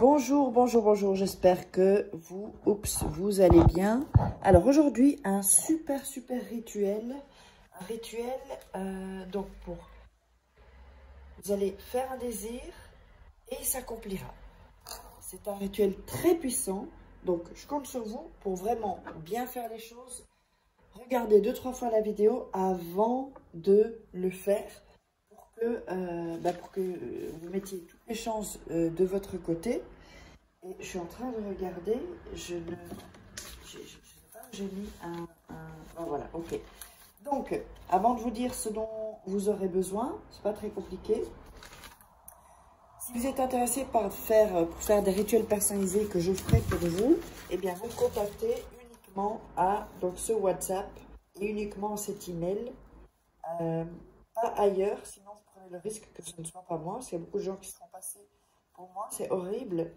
Bonjour, bonjour, bonjour, j'espère que vous allez bien. Alors aujourd'hui, un super rituel. Un rituel, donc vous allez faire un désir et il s'accomplira. C'est un rituel très puissant, donc je compte sur vous pour vraiment bien faire les choses. Regardez 2-3 fois la vidéo avant de le faire pour que vous mettiez toutes les chances de votre côté. Et je suis en train de regarder, je sais pas, j'ai mis oh, voilà, ok. Donc, avant de vous dire ce dont vous aurez besoin, c'est pas très compliqué. Si vous êtes intéressé pour faire des rituels personnalisés que je ferai pour vous, eh bien, vous contactez uniquement à donc, ce WhatsApp et uniquement cet email. Pas ailleurs, sinon vous prenez le risque que ce ne soit pas moi, parce qu'il y a beaucoup de gens qui se font passer pour moi, c'est horrible.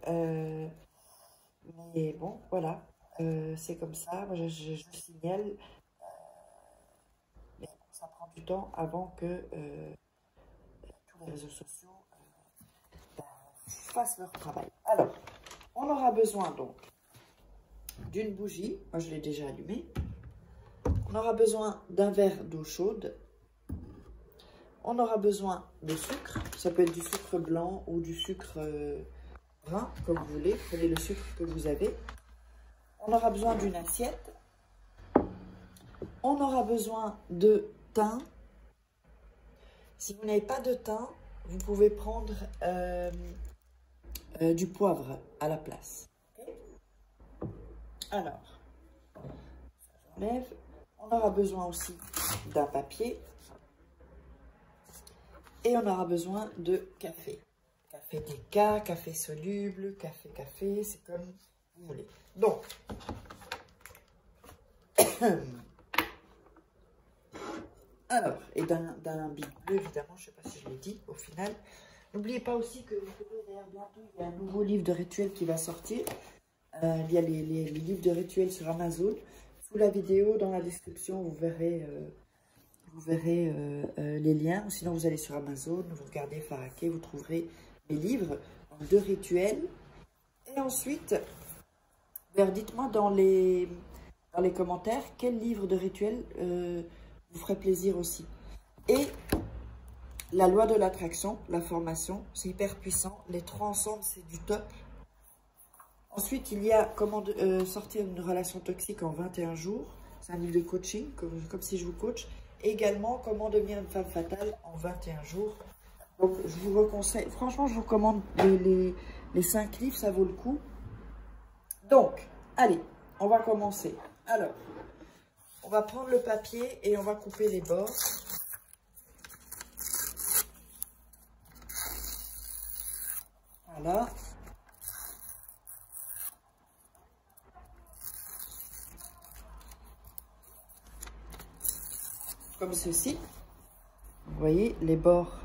Mais bon, voilà, c'est comme ça, moi je le signale. Mais ça prend du temps avant que tous les réseaux sociaux fassent leur travail. Alors, on aura besoin donc d'une bougie, moi je l'ai déjà allumée. On aura besoin d'un verre d'eau chaude. On aura besoin de sucre, ça peut être du sucre blanc ou du sucre brun, comme vous voulez. Prenez le sucre que vous avez. On aura besoin d'une assiette. On aura besoin de thym. Si vous n'avez pas de thym, vous pouvez prendre du poivre à la place. Okay. Alors, j'enlève. On aura besoin aussi d'un papier. Et on aura besoin de café. Café déca, café soluble, café, c'est comme vous voulez. Donc, alors, et d'un bic bleu, évidemment, je ne sais pas si je l'ai dit au final. N'oubliez pas aussi que derrière bientôt, il y a un nouveau livre de rituels qui va sortir. Il y a les livres de rituels sur Amazon. Sous la vidéo, dans la description, vous verrez les liens. Sinon, vous allez sur Amazon, vous regardez Faraké, vous trouverez les livres de rituels. Et ensuite, dites-moi dans les commentaires quel livre de rituel vous ferait plaisir aussi. Et la loi de l'attraction, la formation, c'est hyper puissant. Les trois ensemble, c'est du top. Ensuite, il y a comment sortir d'une relation toxique en 21 jours. C'est un livre de coaching, comme si je vous coach. Également, comment devenir une femme fatale en 21 jours. Donc, je vous reconseille, franchement, je vous recommande les 5 livres, ça vaut le coup. Donc, allez, on va commencer. Alors, on va prendre le papier et on va couper les bords. Voilà. Comme ceci. Vous voyez, les bords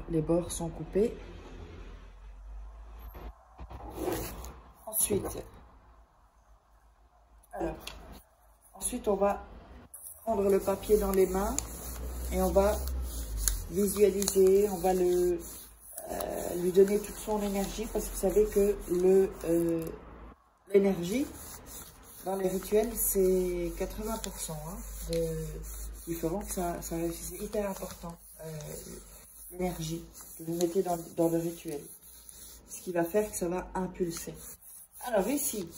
sont coupés. Ensuite, on va prendre le papier dans les mains et on va visualiser, on va lui donner toute son énergie parce que vous savez que l'énergie dans les rituels, c'est 80% qui feront que ça réussisse. C'est hyper important, l'énergie que vous mettez dans le rituel. Ce qui va faire que ça va impulser. Alors ici,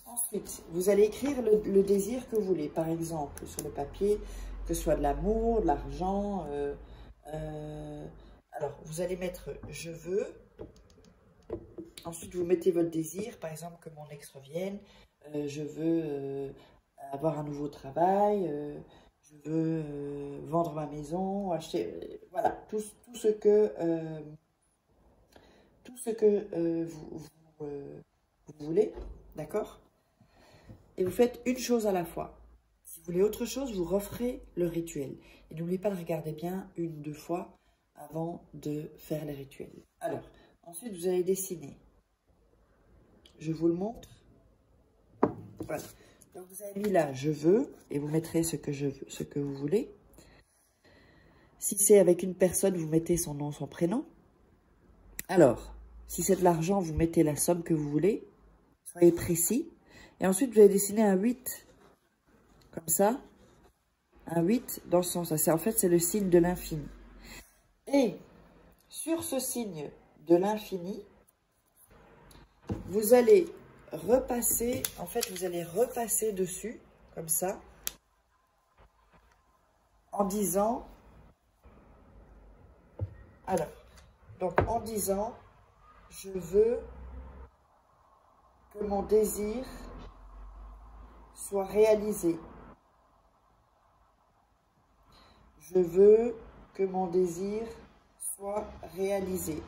ensuite, vous allez écrire le désir que vous voulez. Par exemple, sur le papier, que ce soit de l'amour, de l'argent. Alors, vous allez mettre « je veux ». Ensuite, vous mettez votre désir. Par exemple, que mon ex revienne. Je veux avoir un nouveau travail. Je veux vendre ma maison, acheter. Voilà, tout ce que vous voulez, d'accord? Et vous faites une chose à la fois. Si vous voulez autre chose, vous referez le rituel. Et n'oubliez pas de regarder bien 1-2 fois avant de faire les rituels. Alors, ensuite, vous allez dessiner. Je vous le montre. Voilà. Donc, vous avez mis là, je veux, et vous mettrez ce que vous voulez. Si c'est avec une personne, vous mettez son nom, son prénom. Alors, Si c'est de l'argent, vous mettez la somme que vous voulez. Soyez précis. Et ensuite, vous allez dessiner un 8. Comme ça. Un 8 dans ce sens-là. En fait, c'est le signe de l'infini. Et sur ce signe de l'infini, vous allez repasser, en fait, vous allez repasser dessus, comme ça, en disant, alors, donc en disant, je veux que mon désir soit réalisé. Je veux que mon désir soit réalisé.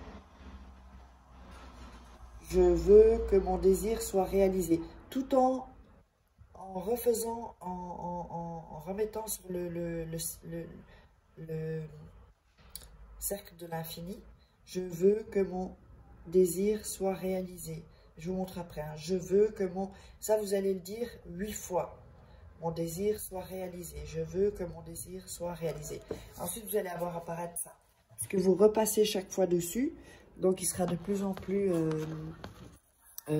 Je veux que mon désir soit réalisé. Tout en refaisant, en remettant sur le cercle de l'infini. Je veux que mon désir soit réalisé. Je vous montre après. Hein. Je veux que mon... Ça, vous allez le dire 8 fois. Mon désir soit réalisé. Je veux que mon désir soit réalisé. Ensuite, vous allez avoir apparaître ça. Parce que vous repassez chaque fois dessus. Donc, il sera de plus en plus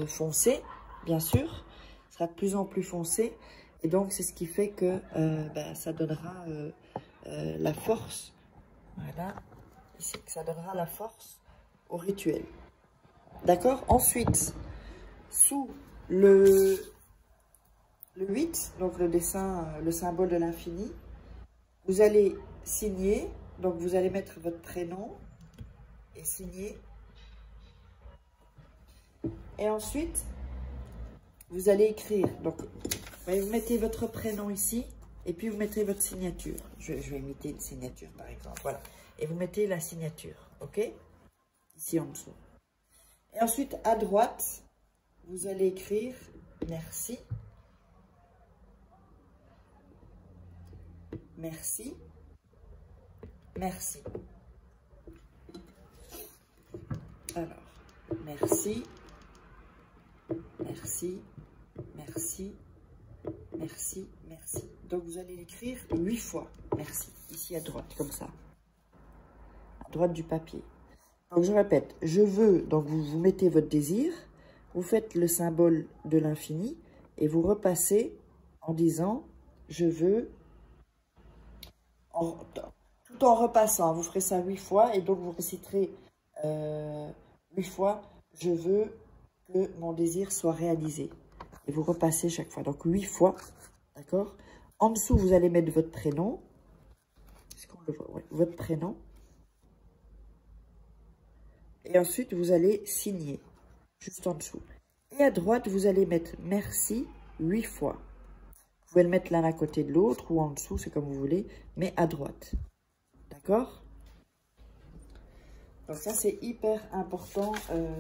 foncé, bien sûr. Il sera de plus en plus foncé. Et donc, c'est ce qui fait que ça donnera la force. Voilà. Ici, que ça donnera la force au rituel. D'accord? Ensuite, sous le 8, donc le dessin, le symbole de l'infini, vous allez signer, donc vous allez mettre votre prénom et signer. Et ensuite, vous allez écrire. Donc, vous mettez votre prénom ici et puis vous mettez votre signature. Je vais imiter une signature par exemple. Voilà. Et vous mettez la signature, ok? Ici en dessous. Et ensuite, à droite, vous allez écrire merci. Merci. Merci. Alors, merci. Merci. Merci. Merci. Merci. Donc, vous allez l'écrire 8 fois. Merci. Ici à droite, comme ça. À droite du papier. Donc, je répète. Je veux. Donc, vous mettez votre désir. Vous faites le symbole de l'infini. Et vous repassez en disant je veux. Tout en repassant, vous ferez ça 8 fois et donc vous réciterez 8 fois « Je veux que mon désir soit réalisé ». Et vous repassez chaque fois, donc 8 fois, d'accord? En dessous, vous allez mettre votre prénom. Est-ce qu'on le voit? Ouais, votre prénom. Et ensuite, vous allez signer, juste en dessous. Et à droite, vous allez mettre « Merci » 8 fois. Vous pouvez le mettre l'un à côté de l'autre ou en dessous, c'est comme vous voulez, mais à droite. D'accord? Donc ça, c'est hyper important,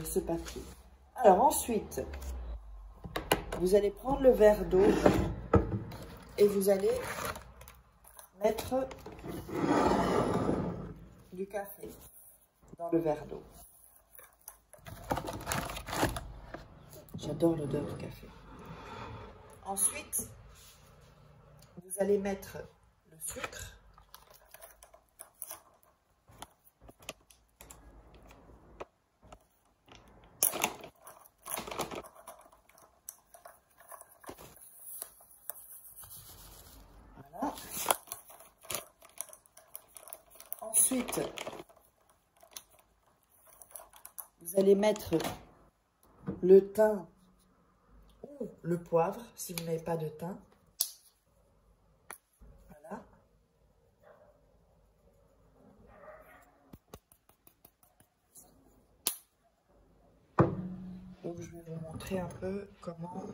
ce papier. Alors ensuite, vous allez prendre le verre d'eau et vous allez mettre du café dans le verre d'eau. J'adore l'odeur du café. Ensuite, vous allez mettre le sucre. Voilà. Ensuite, vous allez mettre le thym ou le poivre si vous n'avez pas de thym. Donc, je vais vous montrer un peu comment...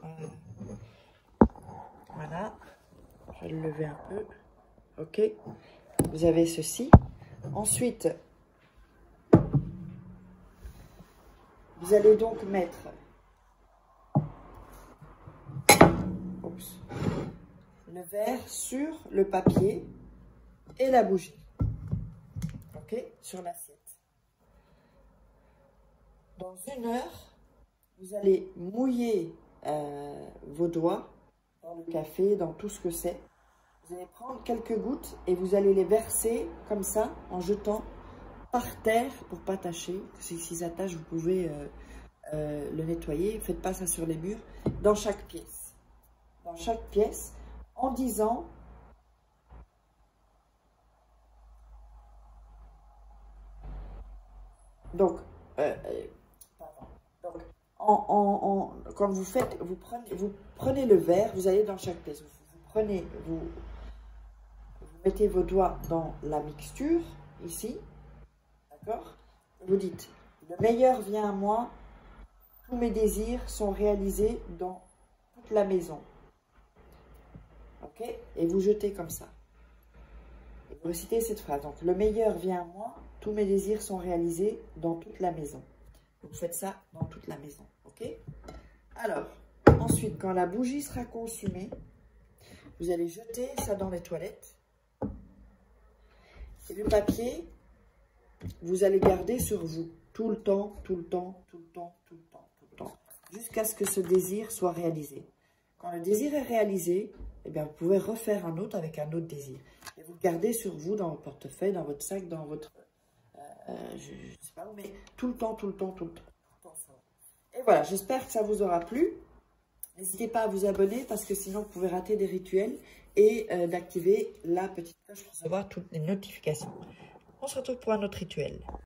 voilà. Je vais le lever un peu. Ok. Vous avez ceci. Ensuite, vous allez donc mettre... Oups. Le verre sur le papier et la bougie. Ok. Sur l'assiette. Dans 1 heure... Vous allez mouiller vos doigts dans le café, dans tout ce que c'est. Vous allez prendre quelques gouttes et vous allez les verser comme ça, en jetant par terre pour pas tacher. Si ça tâche, vous pouvez le nettoyer. Faites pas ça sur les murs. Dans chaque pièce. Dans chaque pièce, en disant... Donc, quand vous faites, vous prenez le verre, vous allez dans chaque pièce. Vous mettez vos doigts dans la mixture, ici, d'accord? Vous dites, le meilleur vient à moi, tous mes désirs sont réalisés dans toute la maison. Ok? Et vous jetez comme ça. Et vous récitez cette phrase. Donc, le meilleur vient à moi, tous mes désirs sont réalisés dans toute la maison. Vous faites ça dans toute la maison. Ok? Alors, ensuite, quand la bougie sera consumée, vous allez jeter ça dans les toilettes. Et le papier, vous allez garder sur vous tout le temps, tout le temps, tout le temps, tout le temps, tout le temps, jusqu'à ce que ce désir soit réalisé. Quand le désir est réalisé, eh bien, vous pouvez refaire un autre avec un autre désir. Et vous le gardez sur vous, dans votre portefeuille, dans votre sac, dans votre... je ne sais pas, mais tout le temps, tout le temps, tout le temps. Et voilà, j'espère que ça vous aura plu. N'hésitez pas à vous abonner parce que sinon vous pouvez rater des rituels et d'activer la petite cloche pour recevoir toutes les notifications. On se retrouve pour un autre rituel.